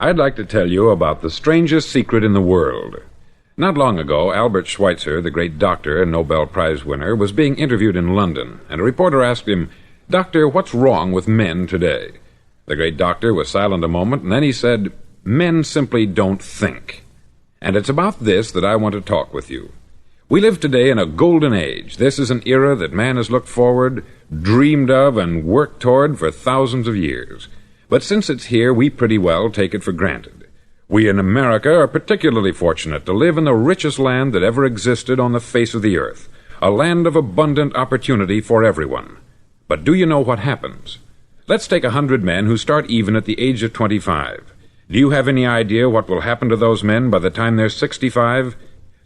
I'd like to tell you about the strangest secret in the world. Not long ago, Albert Schweitzer, the great doctor and Nobel Prize winner, was being interviewed in London, and a reporter asked him, "Doctor, what's wrong with men today?" The great doctor was silent a moment, and then he said, "Men simply don't think." And it's about this that I want to talk with you. We live today in a golden age. This is an era that man has looked forward, dreamed of, and worked toward for thousands of years. But since it's here, we pretty well take it for granted. We in America are particularly fortunate to live in the richest land that ever existed on the face of the earth, a land of abundant opportunity for everyone. But do you know what happens? Let's take 100 men who start even at the age of 25. Do you have any idea what will happen to those men by the time they're 65?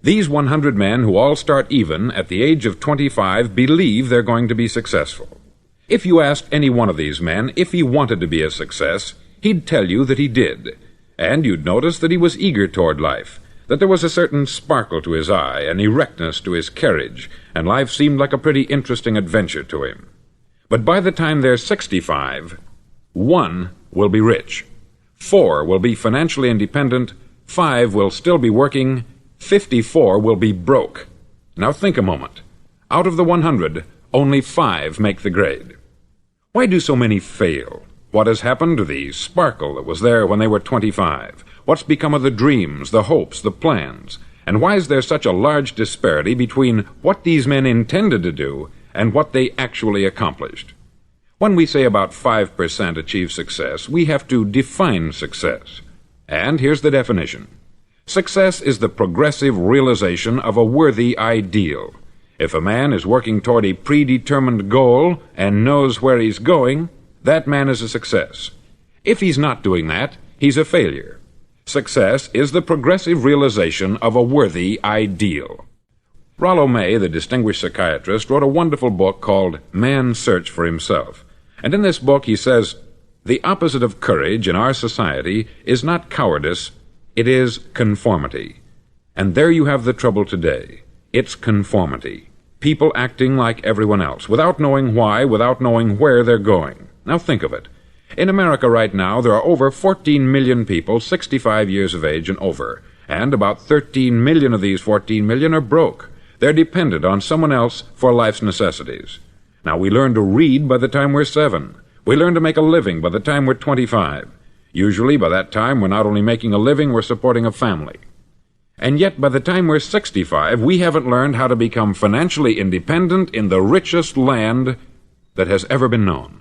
These 100 men who all start even at the age of 25 believe they're going to be successful. If you asked any one of these men if he wanted to be a success, he'd tell you that he did. And you'd notice that he was eager toward life, that there was a certain sparkle to his eye, an erectness to his carriage, and life seemed like a pretty interesting adventure to him. But by the time they're 65, 1 will be rich, 4 will be financially independent, 5 will still be working, 54 will be broke. Now think a moment. Out of the 100, only 5 make the grade. Why do so many fail? What has happened to the sparkle that was there when they were 25? What's become of the dreams, the hopes, the plans? And why is there such a large disparity between what these men intended to do and what they actually accomplished? When we say about 5% achieve success, we have to define success. And here's the definition. Success is the progressive realization of a worthy ideal. If a man is working toward a predetermined goal and knows where he's going, that man is a success. If he's not doing that, he's a failure. Success is the progressive realization of a worthy ideal. Rollo May, the distinguished psychiatrist, wrote a wonderful book called Man's Search for Himself. And in this book he says, "The opposite of courage in our society is not cowardice, it is conformity." And there you have the trouble today. It's conformity. People acting like everyone else, without knowing why, without knowing where they're going. Now think of it. In America right now, there are over 14 million people 65 years of age and over, and about 13 million of these 14 million are broke. They're dependent on someone else for life's necessities. Now, we learn to read by the time we're 7. We learn to make a living by the time we're 25. Usually, by that time, we're not only making a living, we're supporting a family. And yet, by the time we're 65, we haven't learned how to become financially independent in the richest land that has ever been known.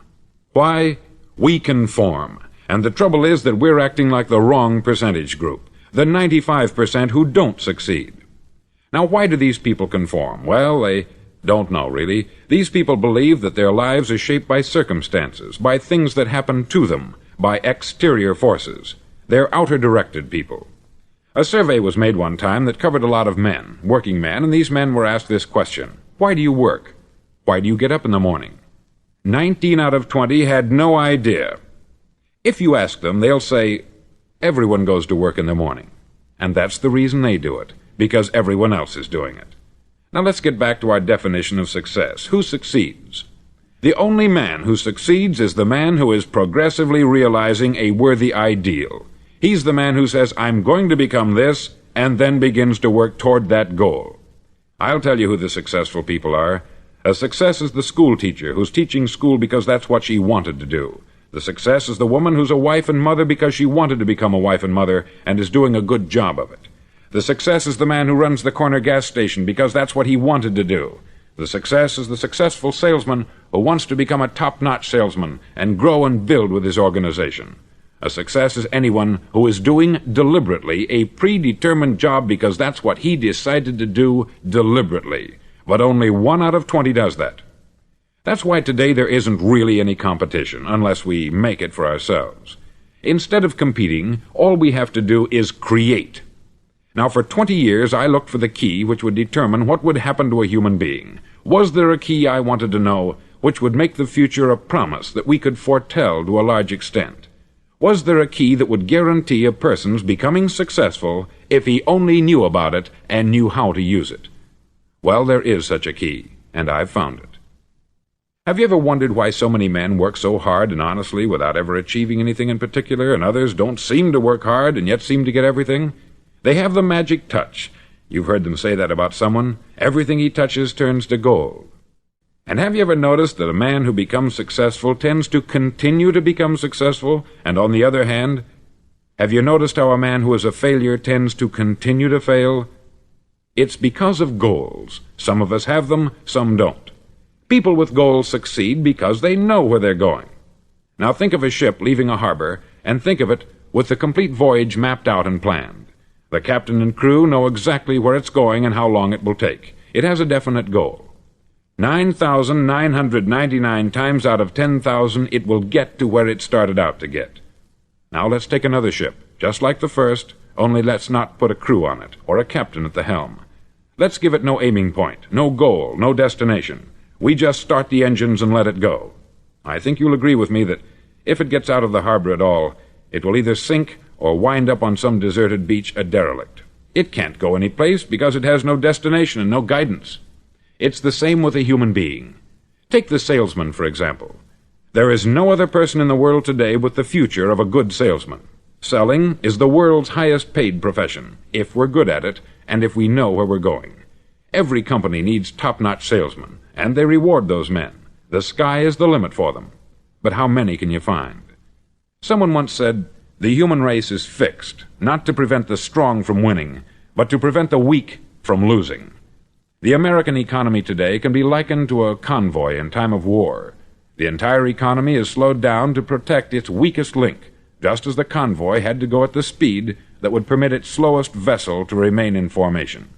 Why? We conform. And the trouble is that we're acting like the wrong percentage group, the 95% who don't succeed. Now, why do these people conform? Well, they don't know, really. These people believe that their lives are shaped by circumstances, by things that happen to them, by exterior forces. They're outer-directed people. A survey was made one time that covered a lot of men, working men, and these men were asked this question: why do you work? Why do you get up in the morning? 19 out of 20 had no idea. If you ask them, they'll say, everyone goes to work in the morning. And that's the reason they do it, because everyone else is doing it. Now let's get back to our definition of success. Who succeeds? The only man who succeeds is the man who is progressively realizing a worthy ideal. He's the man who says, I'm going to become this, and then begins to work toward that goal. I'll tell you who the successful people are. A success is the school teacher who's teaching school because that's what she wanted to do. The success is the woman who's a wife and mother because she wanted to become a wife and mother and is doing a good job of it. The success is the man who runs the corner gas station because that's what he wanted to do. The success is the successful salesman who wants to become a top-notch salesman and grow and build with his organization. A success is anyone who is doing deliberately a predetermined job because that's what he decided to do deliberately. But only 1 out of 20 does that. That's why today there isn't really any competition, unless we make it for ourselves. Instead of competing, all we have to do is create. Now, for 20 years, I looked for the key which would determine what would happen to a human being. Was there a key, I wanted to know, which would make the future a promise that we could foretell to a large extent? Was there a key that would guarantee a person's becoming successful if he only knew about it and knew how to use it? Well, there is such a key, and I've found it. Have you ever wondered why so many men work so hard and honestly without ever achieving anything in particular, and others don't seem to work hard and yet seem to get everything? They have the magic touch. You've heard them say that about someone. Everything he touches turns to gold. And have you ever noticed that a man who becomes successful tends to continue to become successful, and on the other hand, have you noticed how a man who is a failure tends to continue to fail? It's because of goals. Some of us have them, some don't. People with goals succeed because they know where they're going. Now think of a ship leaving a harbor, and think of it with the complete voyage mapped out and planned. The captain and crew know exactly where it's going and how long it will take. It has a definite goal. 9,999 times out of 10,000 it will get to where it started out to get. Now let's take another ship, just like the first, only let's not put a crew on it, or a captain at the helm. Let's give it no aiming point, no goal, no destination. We just start the engines and let it go. I think you'll agree with me that if it gets out of the harbor at all, it will either sink or wind up on some deserted beach a derelict. It can't go any place because it has no destination and no guidance. It's the same with a human being. Take the salesman, for example. There is no other person in the world today with the future of a good salesman. Selling is the world's highest paid profession, if we're good at it and if we know where we're going. Every company needs top-notch salesmen, and they reward those men. The sky is the limit for them. But how many can you find? Someone once said, the human race is fixed, not to prevent the strong from winning, but to prevent the weak from losing. The American economy today can be likened to a convoy in time of war. The entire economy is slowed down to protect its weakest link, just as the convoy had to go at the speed that would permit its slowest vessel to remain in formation.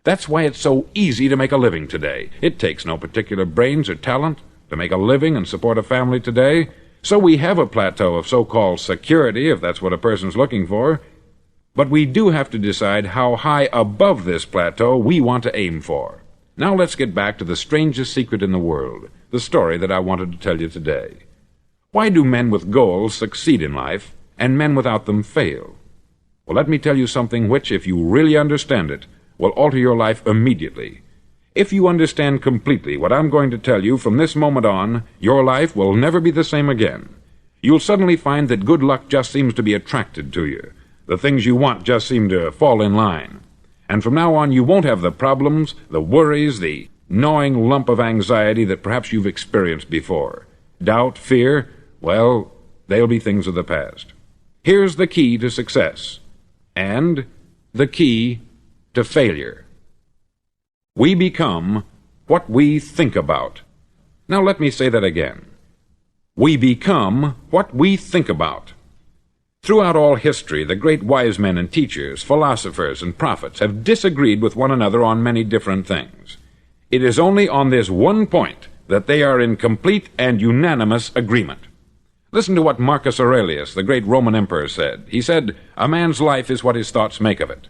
That's why it's so easy to make a living today. It takes no particular brains or talent to make a living and support a family today. So we have a plateau of so-called security, if that's what a person's looking for. But we do have to decide how high above this plateau we want to aim for. Now let's get back to the strangest secret in the world, the story that I wanted to tell you today. Why do men with goals succeed in life, and men without them fail? Well, let me tell you something which, if you really understand it, will alter your life immediately. If you understand completely what I'm going to tell you from this moment on, your life will never be the same again. You'll suddenly find that good luck just seems to be attracted to you. The things you want just seem to fall in line. And from now on, you won't have the problems, the worries, the gnawing lump of anxiety that perhaps you've experienced before. Doubt, fear, well, they'll be things of the past. Here's the key to success, and the key to failure. We become what we think about. Now let me say that again. We become what we think about. Throughout all history, the great wise men and teachers, philosophers and prophets have disagreed with one another on many different things. It is only on this one point that they are in complete and unanimous agreement. Listen to what Marcus Aurelius, the great Roman emperor, said. He said, "A man's life is what his thoughts make of it."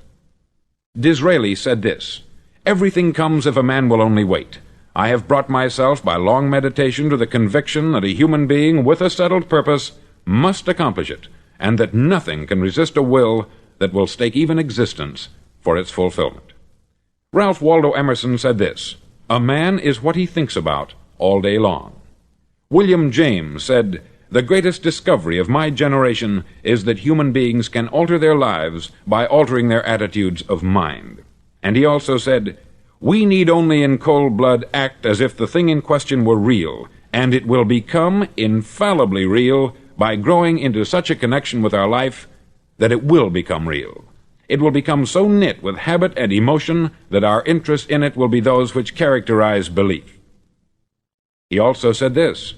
Disraeli said this, "Everything comes if a man will only wait. I have brought myself by long meditation to the conviction that a human being with a settled purpose must accomplish it, and that nothing can resist a will that will stake even existence for its fulfillment." Ralph Waldo Emerson said this, "A man is what he thinks about all day long." William James said, "The greatest discovery of my generation is that human beings can alter their lives by altering their attitudes of mind." And he also said, "We need only in cold blood act as if the thing in question were real, and it will become infallibly real by growing into such a connection with our life that it will become real. It will become so knit with habit and emotion that our interest in it will be those which characterize belief." He also said this,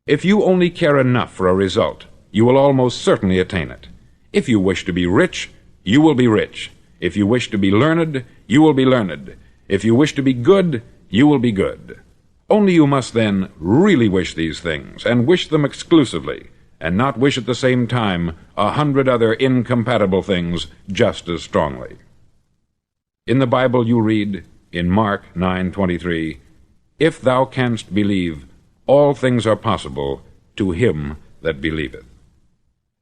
"If you only care enough for a result, you will almost certainly attain it. If you wish to be rich, you will be rich. If you wish to be learned, you will be learned. If you wish to be good, you will be good. Only you must then really wish these things, and wish them exclusively, and not wish at the same time 100 other incompatible things just as strongly." In the Bible you read, in Mark 9:23, "If thou canst believe, all things are possible to him that believeth."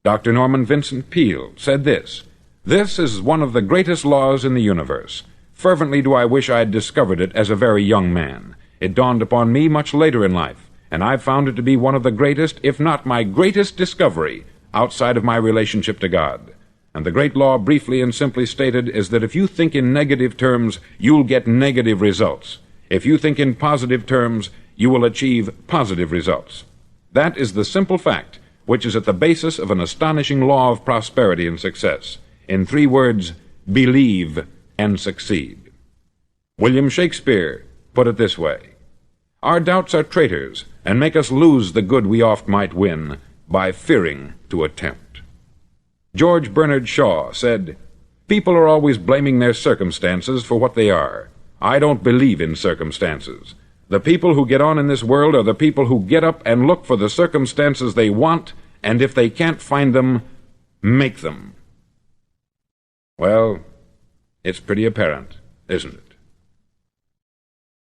Dr. Norman Vincent Peale said this, "This is one of the greatest laws in the universe. Fervently do I wish I had discovered it as a very young man. It dawned upon me much later in life, and I've found it to be one of the greatest, if not my greatest discovery, outside of my relationship to God. And the great law, briefly and simply stated, is that if you think in negative terms, you'll get negative results. If you think in positive terms, you will achieve positive results. That is the simple fact which is at the basis of an astonishing law of prosperity and success. In 3 words, believe and succeed. William Shakespeare put it this way: "Our doubts are traitors, and make us lose the good we oft might win, by fearing to attempt." George Bernard Shaw said, "People are always blaming their circumstances for what they are. I don't believe in circumstances. The people who get on in this world are the people who get up and look for the circumstances they want, and if they can't find them, make them." Well, it's pretty apparent, isn't it?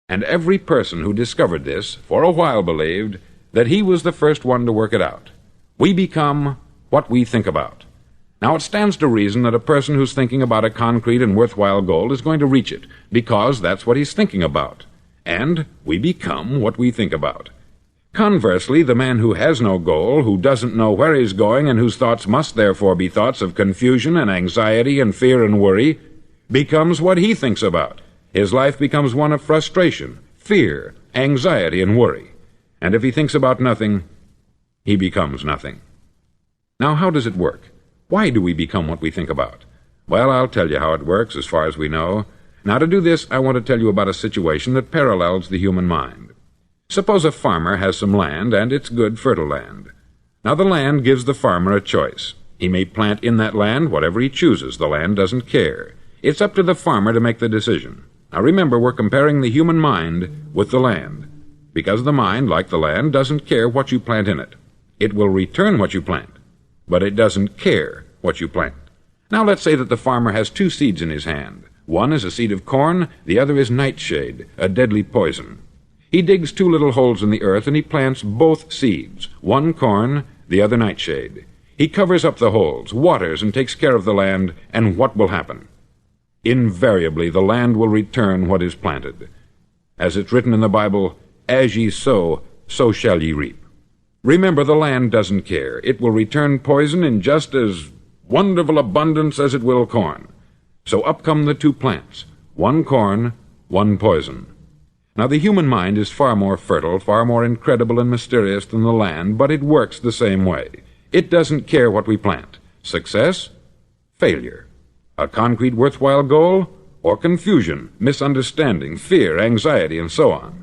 And every person who discovered this for a while believed that he was the first one to work it out. We become what we think about. Now, it stands to reason that a person who's thinking about a concrete and worthwhile goal is going to reach it, because that's what he's thinking about. And we become what we think about. Conversely, the man who has no goal, who doesn't know where he's going, and whose thoughts must therefore be thoughts of confusion and anxiety and fear and worry, becomes what he thinks about. His life becomes one of frustration, fear, anxiety, and worry. And if he thinks about nothing, he becomes nothing. Now, how does it work? Why do we become what we think about? Well, I'll tell you how it works as far as we know. Now, to do this, I want to tell you about a situation that parallels the human mind. Suppose a farmer has some land, and it's good, fertile land. Now, the land gives the farmer a choice. He may plant in that land whatever he chooses. The land doesn't care. It's up to the farmer to make the decision. Now, remember, we're comparing the human mind with the land, because the mind, like the land, doesn't care what you plant in it. It will return what you plant, but it doesn't care what you plant. Now, let's say that the farmer has 2 seeds in his hand. One is a seed of corn, the other is nightshade, a deadly poison. He digs 2 little holes in the earth, and he plants both seeds, one corn, the other nightshade. He covers up the holes, waters, and takes care of the land, and what will happen? Invariably, the land will return what is planted. As it's written in the Bible, "As ye sow, so shall ye reap." Remember, the land doesn't care. It will return poison in just as wonderful abundance as it will corn. So up come the 2 plants, one corn, one poison. Now, the human mind is far more fertile, far more incredible and mysterious than the land, but it works the same way. It doesn't care what we plant. Success, failure. A concrete, worthwhile goal, or confusion, misunderstanding, fear, anxiety, and so on.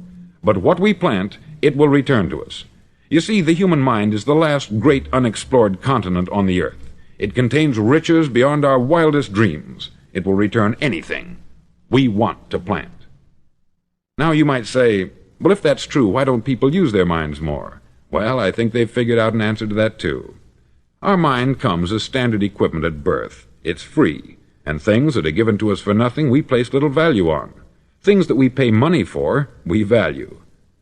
But what we plant, it will return to us. You see, the human mind is the last great unexplored continent on the earth. It contains riches beyond our wildest dreams. It will return anything we want to plant. Now, you might say, well, if that's true, why don't people use their minds more? Well, I think they've figured out an answer to that, too. Our mind comes as standard equipment at birth. It's free. And things that are given to us for nothing, we place little value on. Things that we pay money for, we value.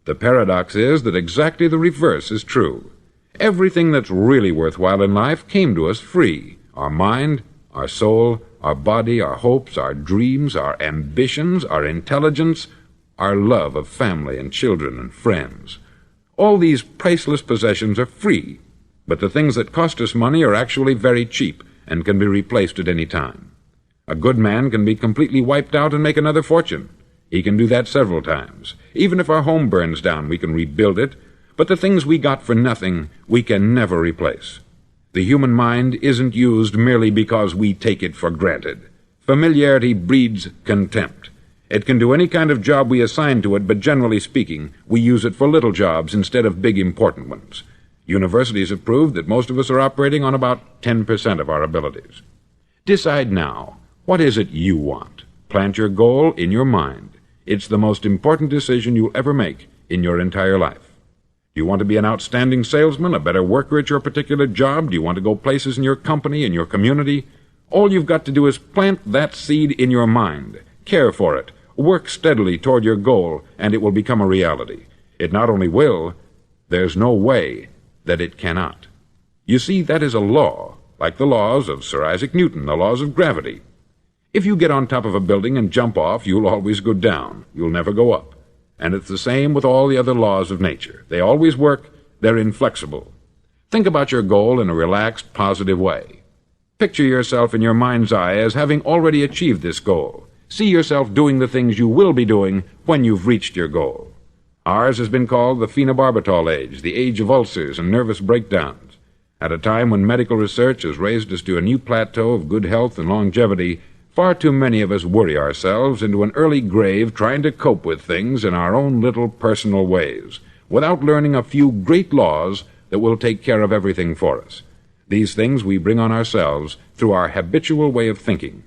The paradox is that exactly the reverse is true. Everything that's really worthwhile in life came to us free. Our mind, our soul, our body, our hopes, our dreams, our ambitions, our intelligence, our love of family and children and friends. All these priceless possessions are free, but the things that cost us money are actually very cheap and can be replaced at any time. A good man can be completely wiped out and make another fortune. He can do that several times. Even if our home burns down, we can rebuild it, but the things we got for nothing, we can never replace. The human mind isn't used merely because we take it for granted. Familiarity breeds contempt. It can do any kind of job we assign to it, but generally speaking, we use it for little jobs instead of big important ones. Universities have proved that most of us are operating on about 10% of our abilities. Decide now, what is it you want? Plant your goal in your mind. It's the most important decision you'll ever make in your entire life. Do you want to be an outstanding salesman, a better worker at your particular job? Do you want to go places in your company, in your community? All you've got to do is plant that seed in your mind. Care for it. Work steadily toward your goal, and it will become a reality. It not only will, there's no way that it cannot. You see, that is a law, like the laws of Sir Isaac Newton, the laws of gravity. If you get on top of a building and jump off, you'll always go down. You'll never go up. And it's the same with all the other laws of nature. They always work. They're inflexible. Think about your goal in a relaxed, positive way. Picture yourself in your mind's eye as having already achieved this goal. See yourself doing the things you will be doing when you've reached your goal. Ours has been called the phenobarbital age, the age of ulcers and nervous breakdowns. At a time when medical research has raised us to a new plateau of good health and longevity, far too many of us worry ourselves into an early grave trying to cope with things in our own little personal ways, without learning a few great laws that will take care of everything for us. These things we bring on ourselves through our habitual way of thinking.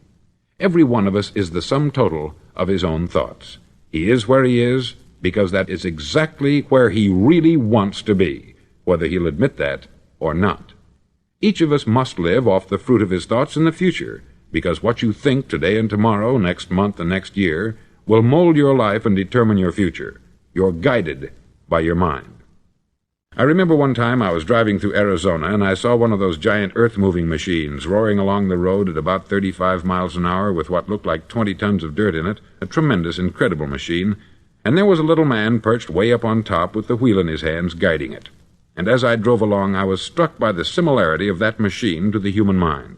Every one of us is the sum total of his own thoughts. He is where he is because that is exactly where he really wants to be, whether he'll admit that or not. Each of us must live off the fruit of his thoughts in the future, because what you think today and tomorrow, next month and next year, will mold your life and determine your future. You're guided by your mind. I remember one time I was driving through Arizona and I saw one of those giant earth-moving machines roaring along the road at about 35 miles an hour with what looked like 20 tons of dirt in it, a tremendous, incredible machine, and there was a little man perched way up on top with the wheel in his hands guiding it. And as I drove along, I was struck by the similarity of that machine to the human mind.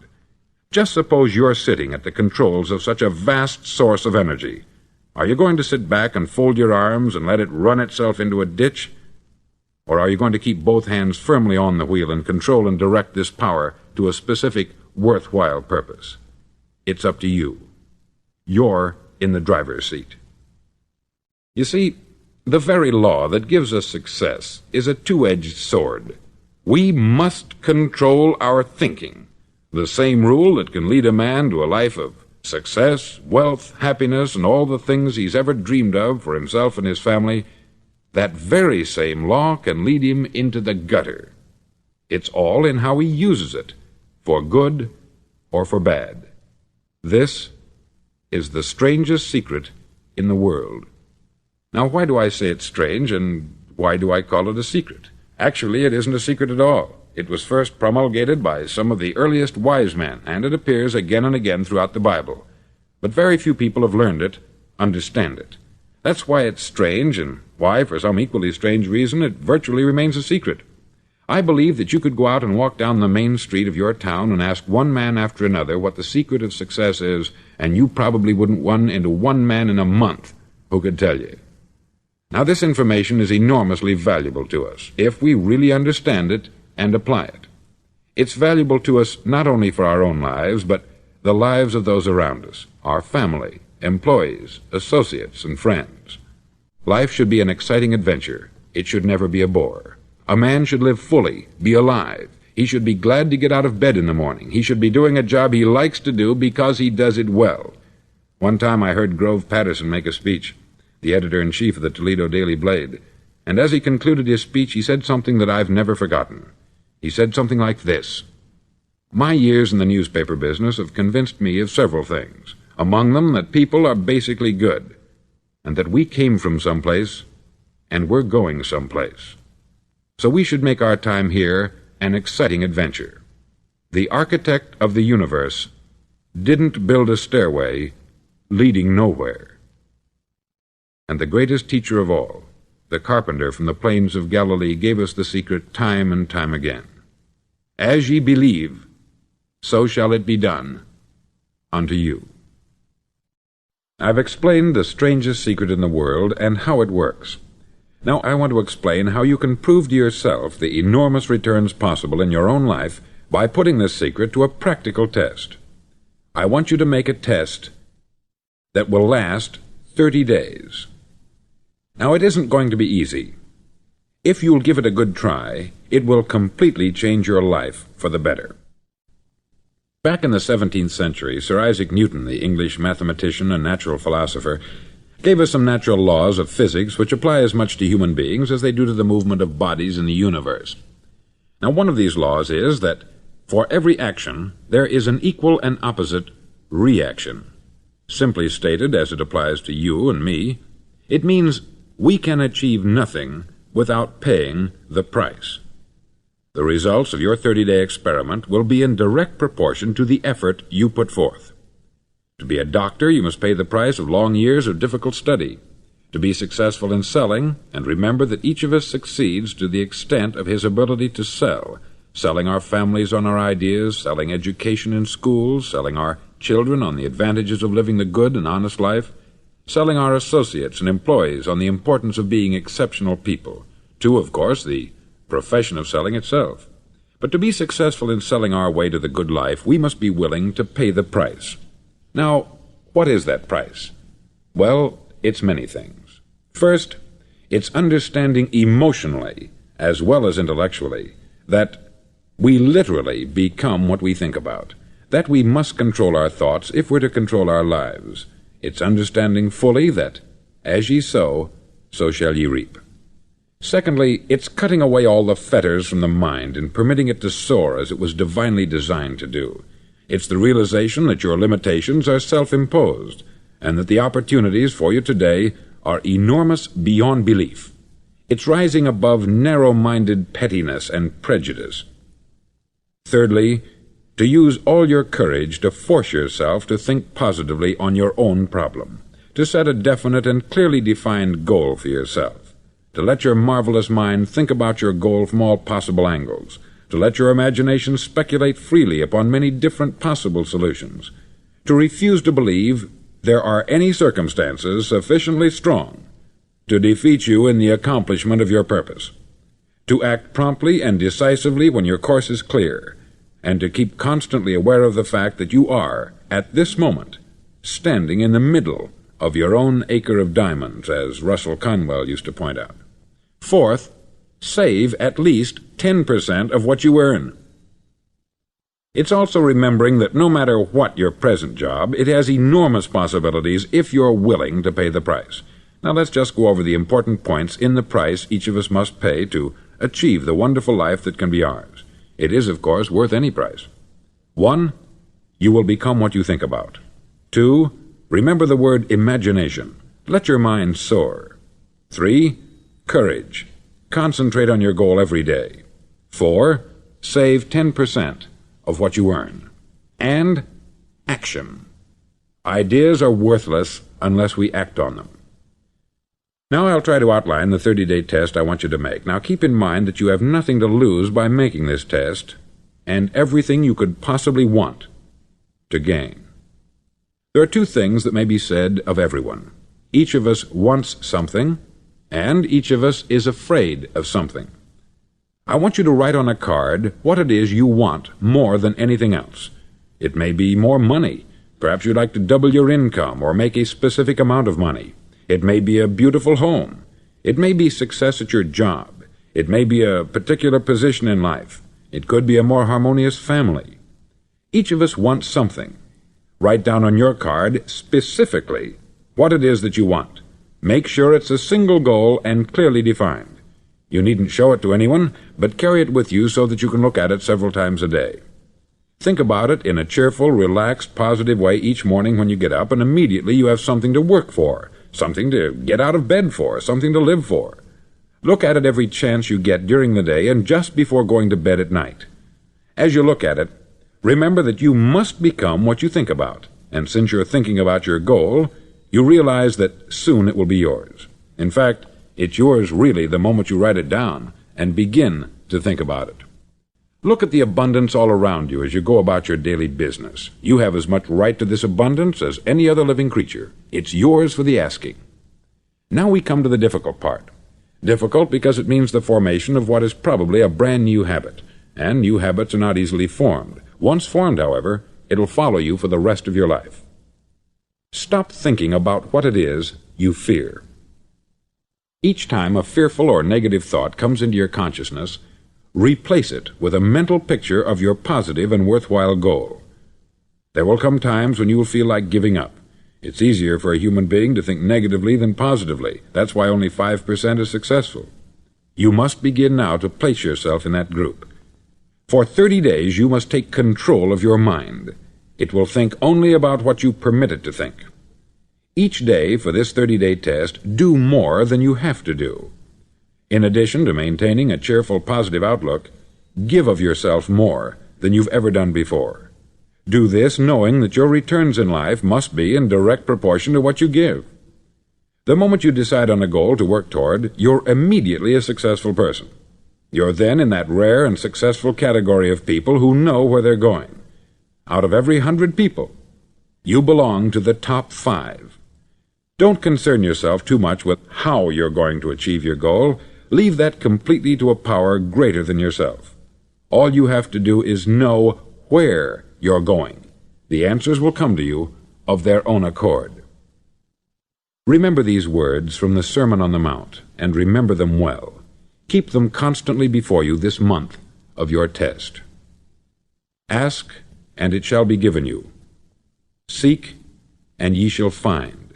Just suppose you're sitting at the controls of such a vast source of energy. Are you going to sit back and fold your arms and let it run itself into a ditch? Or are you going to keep both hands firmly on the wheel and control and direct this power to a specific, worthwhile purpose? It's up to you. You're in the driver's seat. You see, the very law that gives us success is a two-edged sword. We must control our thinking. The same rule that can lead a man to a life of success, wealth, happiness, and all the things he's ever dreamed of for himself and his family, that very same law can lead him into the gutter. It's all in how he uses it, for good or for bad. This is the strangest secret in the world. Now, why do I say it's strange, and why do I call it a secret? Actually, it isn't a secret at all. It was first promulgated by some of the earliest wise men, and it appears again and again throughout the Bible. But very few people have learned it, understand it. That's why it's strange, and why, for some equally strange reason, it virtually remains a secret. I believe that you could go out and walk down the main street of your town and ask one man after another what the secret of success is, and you probably wouldn't run into one man in a month who could tell you. Now, this information is enormously valuable to us, if we really understand it and apply it. It's valuable to us not only for our own lives, but the lives of those around us, our family, employees, associates, and friends. Life should be an exciting adventure. It should never be a bore. A man should live fully, be alive. He should be glad to get out of bed in the morning. He should be doing a job he likes to do because he does it well. One time I heard Grove Patterson make a speech, the editor-in-chief of the Toledo Daily Blade, and as he concluded his speech, he said something that I've never forgotten. He said something like this: "My years in the newspaper business have convinced me of several things, among them that people are basically good, and that we came from someplace, and we're going someplace. So we should make our time here an exciting adventure. The architect of the universe didn't build a stairway leading nowhere." And the greatest teacher of all, the carpenter from the plains of Galilee, gave us the secret time and time again. "As ye believe, so shall it be done unto you." I've explained the strangest secret in the world and how it works. Now I want to explain how you can prove to yourself the enormous returns possible in your own life by putting this secret to a practical test. I want you to make a test that will last 30 days. Now, it isn't going to be easy. If you'll give it a good try, it will completely change your life for the better. Back in the 17th century, Sir Isaac Newton, the English mathematician and natural philosopher, gave us some natural laws of physics which apply as much to human beings as they do to the movement of bodies in the universe. Now, one of these laws is that for every action, there is an equal and opposite reaction. Simply stated, as it applies to you and me, it means we can achieve nothing without paying the price. The results of your 30-day experiment will be in direct proportion to the effort you put forth. To be a doctor, you must pay the price of long years of difficult study. To be successful in selling, and remember that each of us succeeds to the extent of his ability to sell, selling our families on our ideas, selling education in schools, selling our children on the advantages of living the good and honest life, selling our associates and employees on the importance of being exceptional people, to, of course, the profession of selling itself. But to be successful in selling our way to the good life, we must be willing to pay the price. Now, what is that price? Well, it's many things. First, it's understanding emotionally, as well as intellectually, that we literally become what we think about, that we must control our thoughts if we're to control our lives. It's understanding fully that, as ye sow, so shall ye reap. Secondly, it's cutting away all the fetters from the mind and permitting it to soar as it was divinely designed to do. It's the realization that your limitations are self-imposed, and that the opportunities for you today are enormous beyond belief. It's rising above narrow-minded pettiness and prejudice. Thirdly, to use all your courage to force yourself to think positively on your own problem, to set a definite and clearly defined goal for yourself, to let your marvelous mind think about your goal from all possible angles, to let your imagination speculate freely upon many different possible solutions, to refuse to believe there are any circumstances sufficiently strong to defeat you in the accomplishment of your purpose, to act promptly and decisively when your course is clear, and to keep constantly aware of the fact that you are, at this moment, standing in the middle of your own acre of diamonds, as Russell Conwell used to point out. Fourth, save at least 10% of what you earn. It's also remembering that no matter what your present job, it has enormous possibilities if you're willing to pay the price. Now let's just go over the important points in the price each of us must pay to achieve the wonderful life that can be ours. It is, of course, worth any price. 1. You will become what you think about. 2. Remember the word imagination. Let your mind soar. 3. Courage. Concentrate on your goal every day. 4. Save 10% of what you earn. And action. Ideas are worthless unless we act on them. Now I'll try to outline the 30-day test I want you to make. Now keep in mind that you have nothing to lose by making this test, and everything you could possibly want to gain. There are two things that may be said of everyone. Each of us wants something, and each of us is afraid of something. I want you to write on a card what it is you want more than anything else. It may be more money. Perhaps you'd like to double your income or make a specific amount of money. It may be a beautiful home. It may be success at your job. It may be a particular position in life. It could be a more harmonious family. Each of us wants something. Write down on your card specifically what it is that you want. Make sure it's a single goal and clearly defined. You needn't show it to anyone, but carry it with you so that you can look at it several times a day. Think about it in a cheerful, relaxed, positive way each morning when you get up, and immediately you have something to work for, something to get out of bed for, something to live for. Look at it every chance you get during the day and just before going to bed at night. As you look at it, remember that you must become what you think about, and since you're thinking about your goal, you realize that soon it will be yours. In fact, it's yours really the moment you write it down and begin to think about it. Look at the abundance all around you as you go about your daily business. You have as much right to this abundance as any other living creature. It's yours for the asking. Now we come to the difficult part. Difficult because it means the formation of what is probably a brand new habit, and new habits are not easily formed. Once formed, however, it'll follow you for the rest of your life. Stop thinking about what it is you fear. Each time a fearful or negative thought comes into your consciousness, replace it with a mental picture of your positive and worthwhile goal. There will come times when you will feel like giving up. It's easier for a human being to think negatively than positively. That's why only 5% is successful. You must begin now to place yourself in that group. For 30 days you must take control of your mind. It will think only about what you permit it to think. Each day for this 30-day test, do more than you have to do. In addition to maintaining a cheerful, positive outlook, give of yourself more than you've ever done before. Do this knowing that your returns in life must be in direct proportion to what you give. The moment you decide on a goal to work toward, you're immediately a successful person. You're then in that rare and successful category of people who know where they're going. Out of every 100 people, you belong to the top 5. Don't concern yourself too much with how you're going to achieve your goal. Leave that completely to a power greater than yourself. All you have to do is know where you're going. The answers will come to you of their own accord. Remember these words from the Sermon on the Mount, and remember them well. Keep them constantly before you this month of your test. Ask, and it shall be given you. Seek, and ye shall find.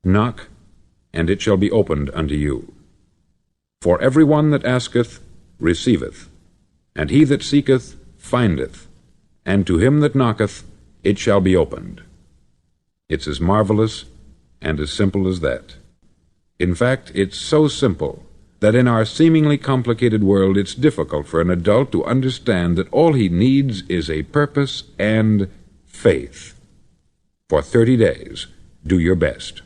Knock, and it shall be opened unto you. For every one that asketh receiveth, and he that seeketh findeth, and to him that knocketh it shall be opened. It's as marvelous and as simple as that. In fact, it's so simple that in our seemingly complicated world it's difficult for an adult to understand that all he needs is a purpose and faith. For 30 days, do your best.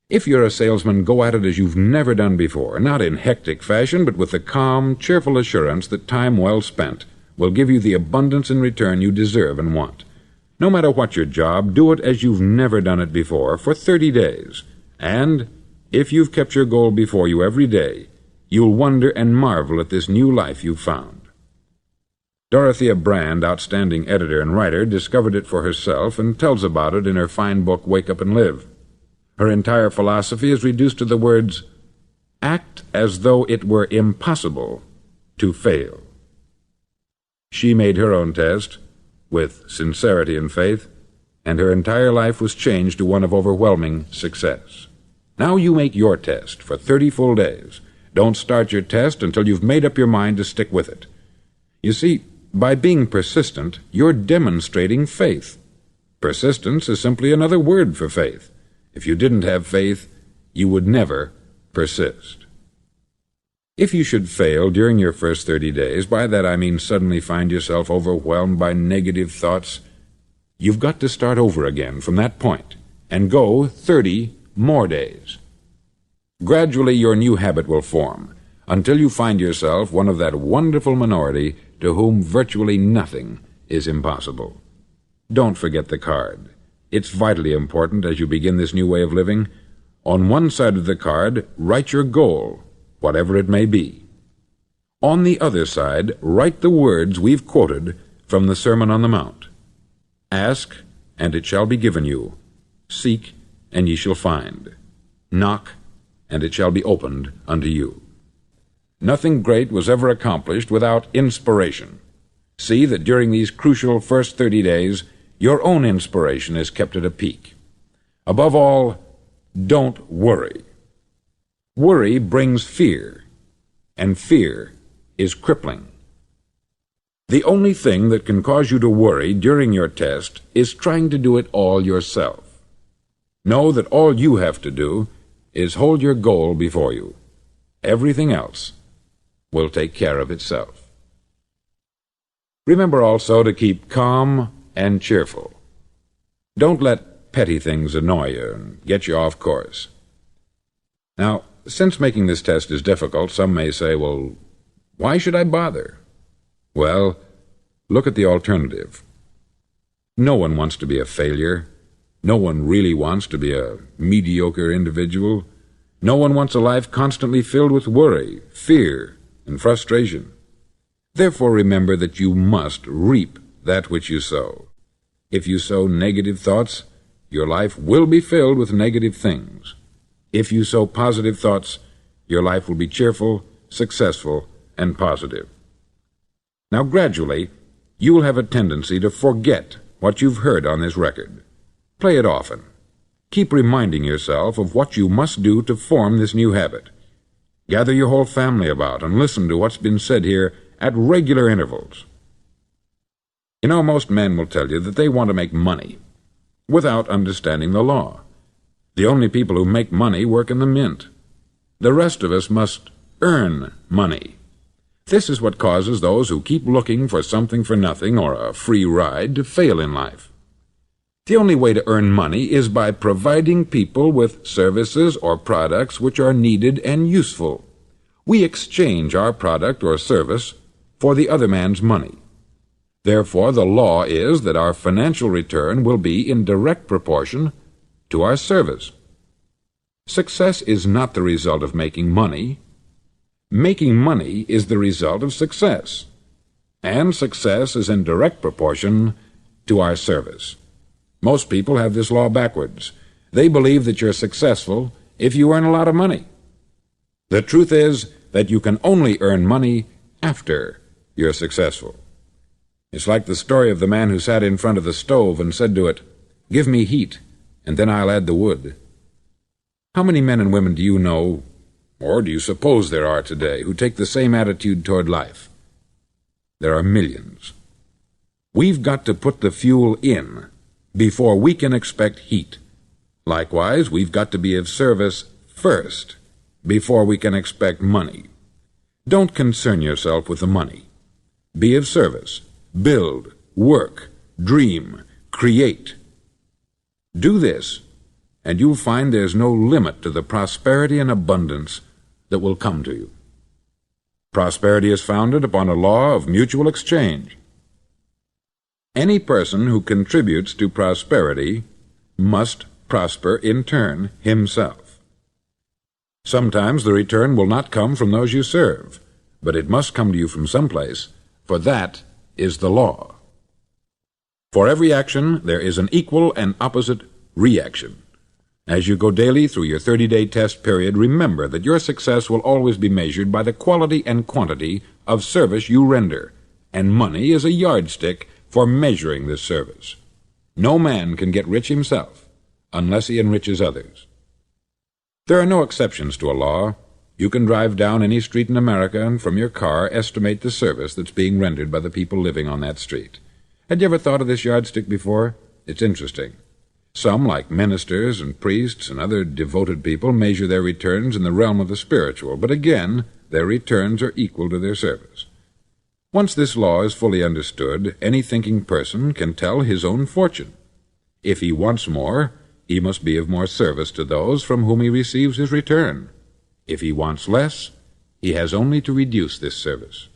If you're a salesman, go at it as you've never done before, not in hectic fashion, but with the calm, cheerful assurance that time well spent will give you the abundance in return you deserve and want. No matter what your job, do it as you've never done it before for 30 days. And if you've kept your goal before you every day, you'll wonder and marvel at this new life you've found. Dorothea Brand, outstanding editor and writer, discovered it for herself and tells about it in her fine book, Wake Up and Live. Her entire philosophy is reduced to the words, act as though it were impossible to fail. She made her own test with sincerity and faith, and her entire life was changed to one of overwhelming success. Now you make your test for 30 full days. Don't start your test until you've made up your mind to stick with it. You see, by being persistent, you're demonstrating faith. Persistence is simply another word for faith. If you didn't have faith, you would never persist. If you should fail during your first 30 days, by that I mean suddenly find yourself overwhelmed by negative thoughts, you've got to start over again from that point and go 30 more days. Gradually your new habit will form until you find yourself one of that wonderful minority to whom virtually nothing is impossible. Don't forget the card. It's vitally important as you begin this new way of living. On one side of the card, write your goal, whatever it may be. On the other side, write the words we've quoted from the Sermon on the Mount. Ask, and it shall be given you. Seek, and ye shall find. Knock, and it shall be opened unto you. Nothing great was ever accomplished without inspiration. See that during these crucial first 30 days, your own inspiration is kept at a peak. Above all, don't worry. Worry brings fear, and fear is crippling. The only thing that can cause you to worry during your test is trying to do it all yourself. Know that all you have to do is hold your goal before you. Everything else will take care of itself. Remember also to keep calm and cheerful. Don't let petty things annoy you and get you off course. Now, since making this test is difficult, some may say, well, why should I bother? Well, look at the alternative. No one wants to be a failure. No one really wants to be a mediocre individual. No one wants a life constantly filled with worry, fear, and frustration. Therefore, remember that you must reap that which you sow. If you sow negative thoughts, your life will be filled with negative things. If you sow positive thoughts, your life will be cheerful, successful, and positive. Now, gradually, you will have a tendency to forget what you've heard on this record. Play it often. Keep reminding yourself of what you must do to form this new habit. Gather your whole family about and listen to what's been said here at regular intervals. You know, most men will tell you that they want to make money without understanding the law. The only people who make money work in the mint. The rest of us must earn money. This is what causes those who keep looking for something for nothing or a free ride to fail in life. The only way to earn money is by providing people with services or products which are needed and useful. We exchange our product or service for the other man's money. Therefore, the law is that our financial return will be in direct proportion to our service. Success is not the result of making money. Making money is the result of success, and success is in direct proportion to our service. Most people have this law backwards. They believe that you're successful if you earn a lot of money. The truth is that you can only earn money after you're successful. It's like the story of the man who sat in front of the stove and said to it, "Give me heat, and then I'll add the wood." How many men and women do you know, or do you suppose there are today, who take the same attitude toward life? There are millions. We've got to put the fuel in before we can expect heat. Likewise, we've got to be of service first before we can expect money. Don't concern yourself with the money. Be of service. Build, work, dream, create. Do this, and you'll find there's no limit to the prosperity and abundance that will come to you. Prosperity is founded upon a law of mutual exchange. Any person who contributes to prosperity must prosper in turn himself. Sometimes the return will not come from those you serve, but it must come to you from someplace, for that is the law. For every action, there is an equal and opposite reaction. As you go daily through your 30-day test period, remember that your success will always be measured by the quality and quantity of service you render, and money is a yardstick for measuring this service. No man can get rich himself unless he enriches others. There are no exceptions to a law. You can drive down any street in America and from your car estimate the service that's being rendered by the people living on that street. Had you ever thought of this yardstick before? It's interesting. Some, like ministers and priests and other devoted people, measure their returns in the realm of the spiritual, but again, their returns are equal to their service. Once this law is fully understood, any thinking person can tell his own fortune. If he wants more, he must be of more service to those from whom he receives his return. If he wants less, he has only to reduce this service.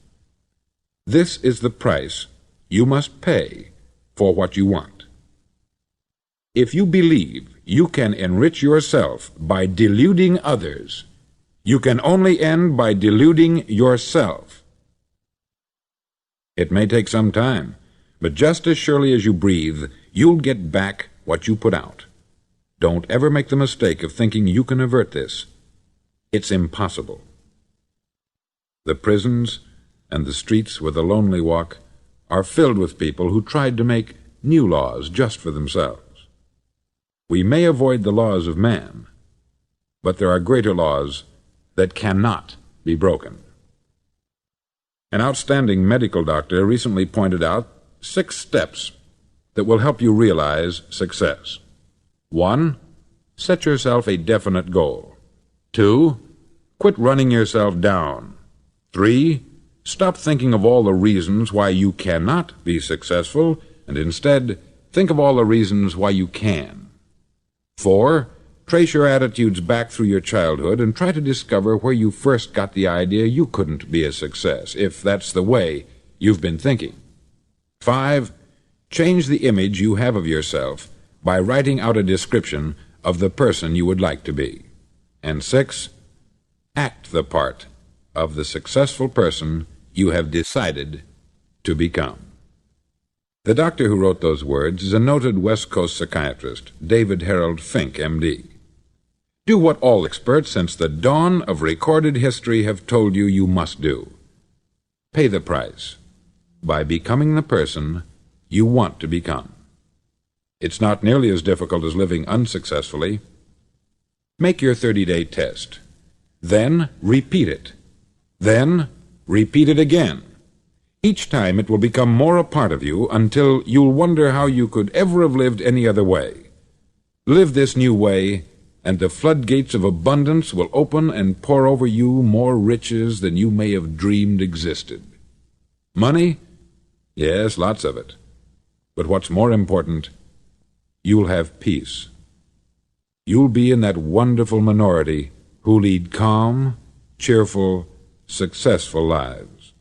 This is the price you must pay for what you want. If you believe you can enrich yourself by deluding others, you can only end by deluding yourself. It may take some time, but just as surely as you breathe, you'll get back what you put out. Don't ever make the mistake of thinking you can avert this. It's impossible. The prisons and the streets where the lonely walk are filled with people who tried to make new laws just for themselves. We may avoid the laws of man, but there are greater laws that cannot be broken. An outstanding medical doctor recently pointed out 6 steps that will help you realize success. 1. Set yourself a definite goal. 2. Quit running yourself down. 3. Stop thinking of all the reasons why you cannot be successful, and instead think of all the reasons why you can. 4. Trace your attitudes back through your childhood and try to discover where you first got the idea you couldn't be a success, if that's the way you've been thinking. 5. Change the image you have of yourself by writing out a description of the person you would like to be. And 6. Act the part of the successful person you have decided to become. The doctor who wrote those words is a noted West Coast psychiatrist, David Harold Fink, M.D. Do what all experts since the dawn of recorded history have told you you must do. Pay the price by becoming the person you want to become. It's not nearly as difficult as living unsuccessfully. Make your 30-day test. Then repeat it. Then repeat it again. Each time it will become more a part of you until you'll wonder how you could ever have lived any other way. Live this new way, and the floodgates of abundance will open and pour over you more riches than you may have dreamed existed. Money? Yes, lots of it. But what's more important you'll have peace. You'll be in that wonderful minority who lead calm, cheerful, successful lives.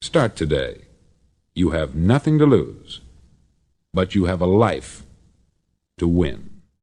Start today. You have nothing to lose, but you have a life to win.